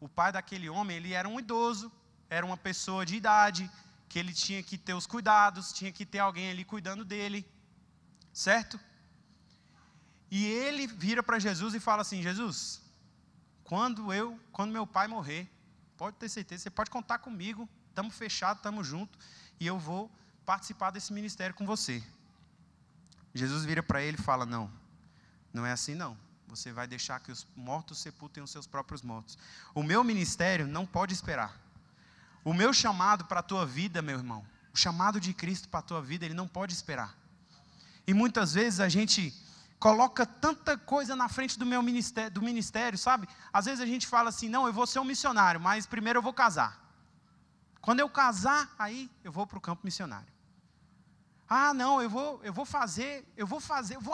O pai daquele homem, ele era um idoso, era uma pessoa de idade, que ele tinha que ter os cuidados, tinha que ter alguém ali cuidando dele, certo? E ele vira para Jesus e fala assim: Jesus, quando meu pai morrer, pode ter certeza, você pode contar comigo, estamos fechados, estamos juntos, e eu vou participar desse ministério com você. Jesus vira para ele e fala: não é assim não. Você vai deixar que os mortos sepultem os seus próprios mortos. O meu ministério não pode esperar. O meu chamado para a tua vida, meu irmão, o chamado de Cristo para a tua vida, ele não pode esperar. E muitas vezes a gente coloca tanta coisa na frente do ministério, sabe? Às vezes a gente fala assim: não, eu vou ser um missionário, mas primeiro eu vou casar. Quando eu casar, aí eu vou para o campo missionário. Ah, não, eu vou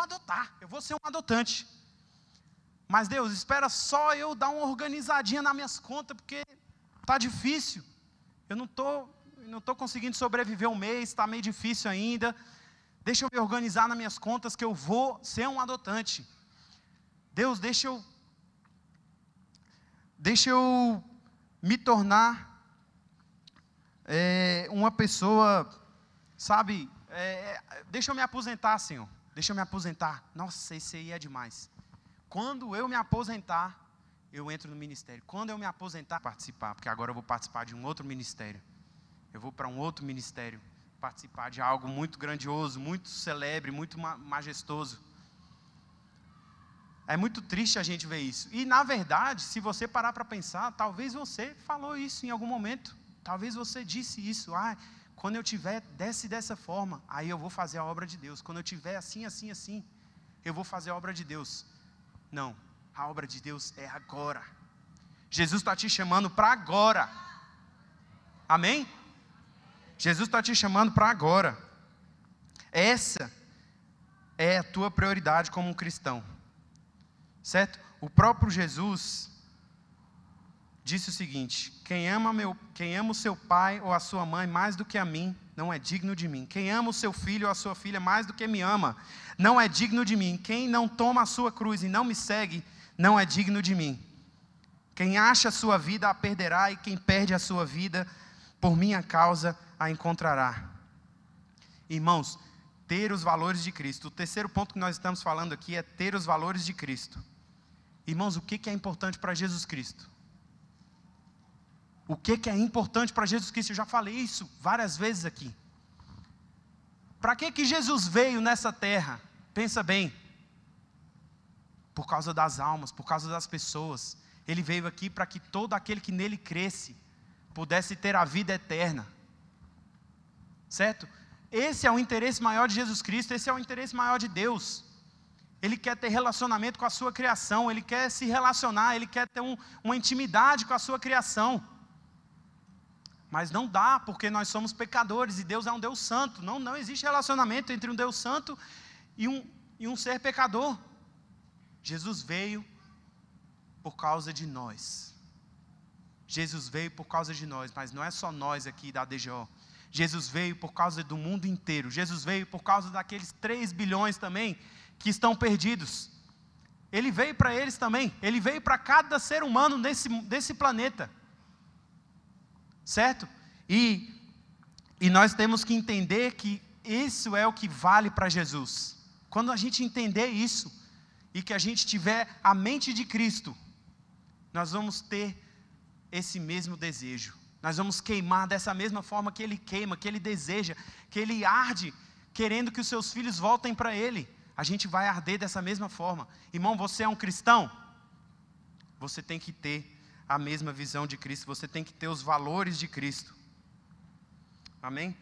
adotar, eu vou ser um adotante. Mas Deus, espera só eu dar uma organizadinha nas minhas contas, porque está difícil. Eu não estou conseguindo sobreviver um mês, está meio difícil ainda. Deixa eu me organizar nas minhas contas que eu vou ser um adotante. Deus, deixa eu me tornar uma pessoa, sabe, deixa eu me aposentar, Senhor. Deixa eu me aposentar. Nossa, esse aí é demais. Quando eu me aposentar, eu entro no ministério. Quando eu me aposentar, participar, porque agora eu vou participar de um outro ministério. Eu vou para um outro ministério, participar de algo muito grandioso, muito celebre, muito majestoso. É muito triste a gente ver isso. E, na verdade, se você parar para pensar, talvez você falou isso em algum momento. Talvez você disse isso. Quando eu tiver dessa forma, aí eu vou fazer a obra de Deus. Quando eu tiver assim, eu vou fazer a obra de Deus. Não, a obra de Deus é agora. Jesus está te chamando para agora. Amém? Jesus está te chamando para agora. Essa é a tua prioridade como um cristão. Certo? O próprio Jesus disse o seguinte: quem ama o seu pai ou a sua mãe mais do que a mim, não é digno de mim. Quem ama o seu filho ou a sua filha mais do que me ama, não é digno de mim. Quem não toma a sua cruz e não me segue, não é digno de mim. Quem acha a sua vida a perderá, e quem perde a sua vida por minha causa a encontrará. Irmãos, ter os valores de Cristo. O terceiro ponto que nós estamos falando aqui é ter os valores de Cristo. Irmãos, o que é importante para Jesus Cristo? O que é importante para Jesus Cristo? Eu já falei isso várias vezes aqui. Para que Jesus veio nessa terra? Pensa bem. Por causa das almas, por causa das pessoas. Ele veio aqui para que todo aquele que nele cresce pudesse ter a vida eterna. Certo? Esse é o interesse maior de Jesus Cristo, esse é o interesse maior de Deus. Ele quer ter relacionamento com a sua criação, Ele quer se relacionar, Ele quer ter uma intimidade com a sua criação. Mas não dá, porque nós somos pecadores e Deus é um Deus santo. Não existe relacionamento entre um Deus santo e um ser pecador. Jesus veio por causa de nós. Jesus veio por causa de nós, mas não é só nós aqui da DGO. Jesus veio por causa do mundo inteiro. Jesus veio por causa daqueles 3 bilhões também que estão perdidos. Ele veio para eles também. Ele veio para cada ser humano desse planeta. Certo? E nós temos que entender que isso é o que vale para Jesus. Quando a gente entender isso, e que a gente tiver a mente de Cristo, nós vamos ter esse mesmo desejo. Nós vamos queimar dessa mesma forma que Ele queima, que Ele deseja, que Ele arde, querendo que os seus filhos voltem para Ele. A gente vai arder dessa mesma forma. Irmão, você é um cristão? Você tem que ter a mesma visão de Cristo, você tem que ter os valores de Cristo. Amém?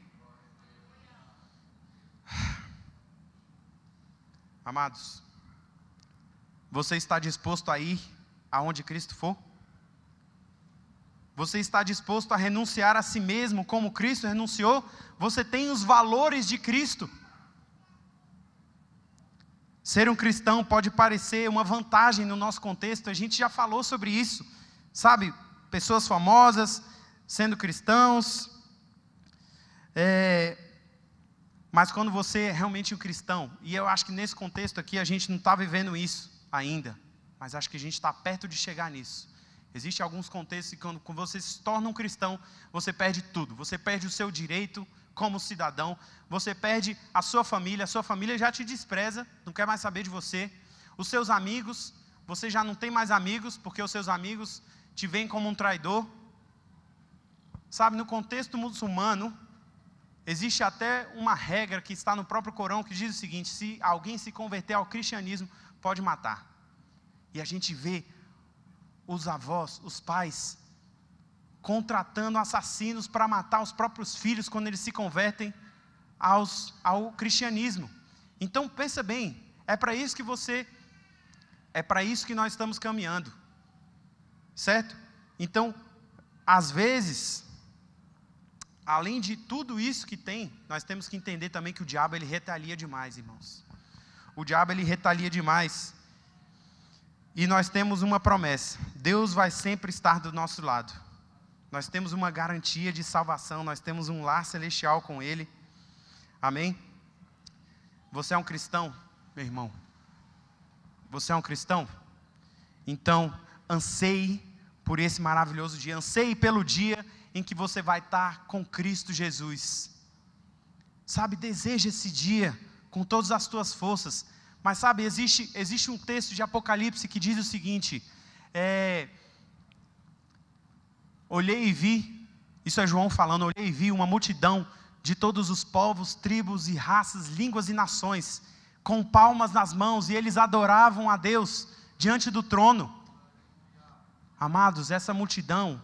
Amados, você está disposto a ir aonde Cristo for? Você está disposto a renunciar a si mesmo como Cristo renunciou? Você tem os valores de Cristo? Ser um cristão pode parecer uma vantagem no nosso contexto, a gente já falou sobre isso. Sabe, pessoas famosas sendo cristãos. Mas quando você é realmente um cristão, e eu acho que nesse contexto aqui a gente não está vivendo isso ainda, mas acho que a gente está perto de chegar nisso. Existem alguns contextos que quando você se torna um cristão, você perde tudo. Você perde o seu direito como cidadão, você perde a sua família já te despreza, não quer mais saber de você. Os seus amigos, você já não tem mais amigos, porque os seus amigos te veem como um traidor. Sabe, no contexto muçulmano, existe até uma regra que está no próprio Corão, que diz o seguinte: se alguém se converter ao cristianismo, pode matar. E a gente vê os avós, os pais, contratando assassinos para matar os próprios filhos quando eles se convertem ao cristianismo. Então pensa bem, é para isso que nós estamos caminhando, certo? Então, às vezes, além de tudo isso que tem, nós temos que entender também que o diabo ele retalia demais, irmãos. O diabo ele retalia demais. E nós temos uma promessa: Deus vai sempre estar do nosso lado. Nós temos uma garantia de salvação, nós temos um lar celestial com Ele. Amém? Você é um cristão, meu irmão? Você é um cristão? Então, anseie por esse maravilhoso dia, anseie pelo dia em que você vai estar com Cristo Jesus. Sabe, deseja esse dia com todas as tuas forças. Mas sabe, existe um texto de Apocalipse que diz o seguinte, olhei e vi, isso é João falando, olhei e vi uma multidão de todos os povos, tribos e raças, línguas e nações, com palmas nas mãos, e eles adoravam a Deus diante do trono. Amados, essa multidão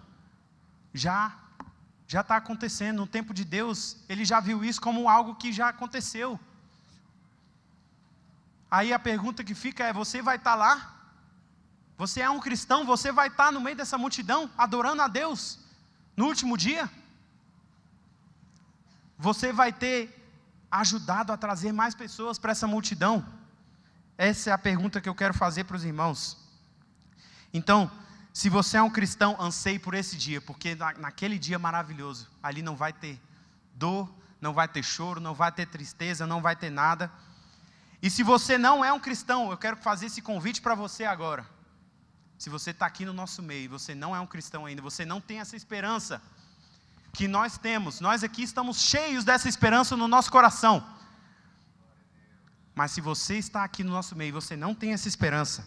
já está acontecendo. No tempo de Deus, Ele já viu isso como algo que já aconteceu. Aí a pergunta que fica é, você vai estar lá? Você é um cristão, você vai estar no meio dessa multidão, adorando a Deus, no último dia? Você vai ter ajudado a trazer mais pessoas para essa multidão? Essa é a pergunta que eu quero fazer para os irmãos. Então, se você é um cristão, anseie por esse dia, porque naquele dia maravilhoso, ali não vai ter dor, não vai ter choro, não vai ter tristeza, não vai ter nada. E se você não é um cristão, eu quero fazer esse convite para você agora. Se você está aqui no nosso meio e você não é um cristão ainda, você não tem essa esperança que nós temos, nós aqui estamos cheios dessa esperança no nosso coração. Mas se você está aqui no nosso meio e você não tem essa esperança,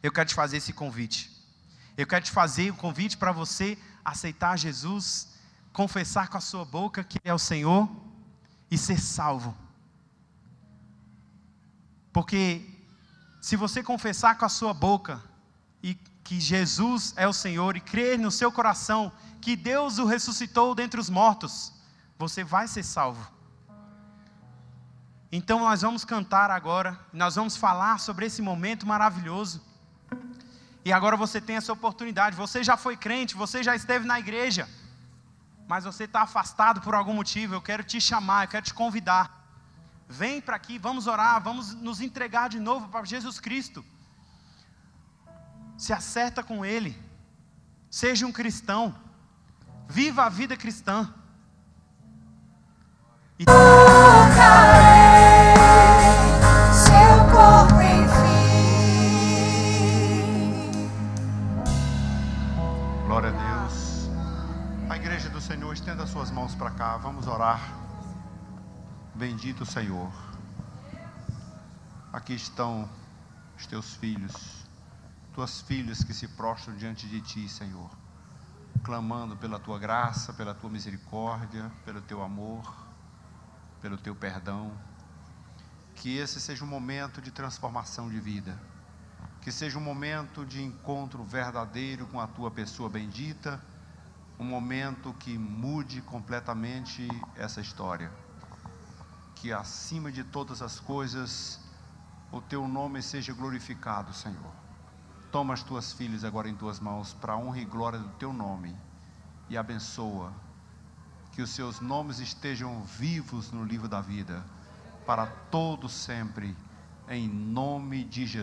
eu quero te fazer esse convite. Eu quero te fazer o convite para você aceitar Jesus, confessar com a sua boca que Ele é o Senhor e ser salvo. Porque se você confessar com a sua boca e que Jesus é o Senhor e crer no seu coração que Deus o ressuscitou dentre os mortos, você vai ser salvo. Então nós vamos cantar agora, nós vamos falar sobre esse momento maravilhoso. E agora você tem essa oportunidade. Você já foi crente, você já esteve na igreja, mas você está afastado por algum motivo. Eu quero te chamar, eu quero te convidar. Vem para aqui, vamos orar, vamos nos entregar de novo para Jesus Cristo. Se acerta com Ele. Seja um cristão. Viva a vida cristã. Seu corpo Glória a Deus. A igreja do Senhor, estenda as suas mãos para cá, vamos orar. Bendito Senhor. Aqui estão os teus filhos, tuas filhas que se prostram diante de ti, Senhor, clamando pela tua graça, pela tua misericórdia, pelo teu amor, pelo teu perdão. Que esse seja um momento de transformação de vida, que seja um momento de encontro verdadeiro com a tua pessoa bendita, um momento que mude completamente essa história. Que acima de todas as coisas, o teu nome seja glorificado, Senhor. Toma as tuas filhas agora em tuas mãos, para a honra e glória do teu nome, e abençoa, que os seus nomes estejam vivos no livro da vida, para todo sempre, em nome de Jesus.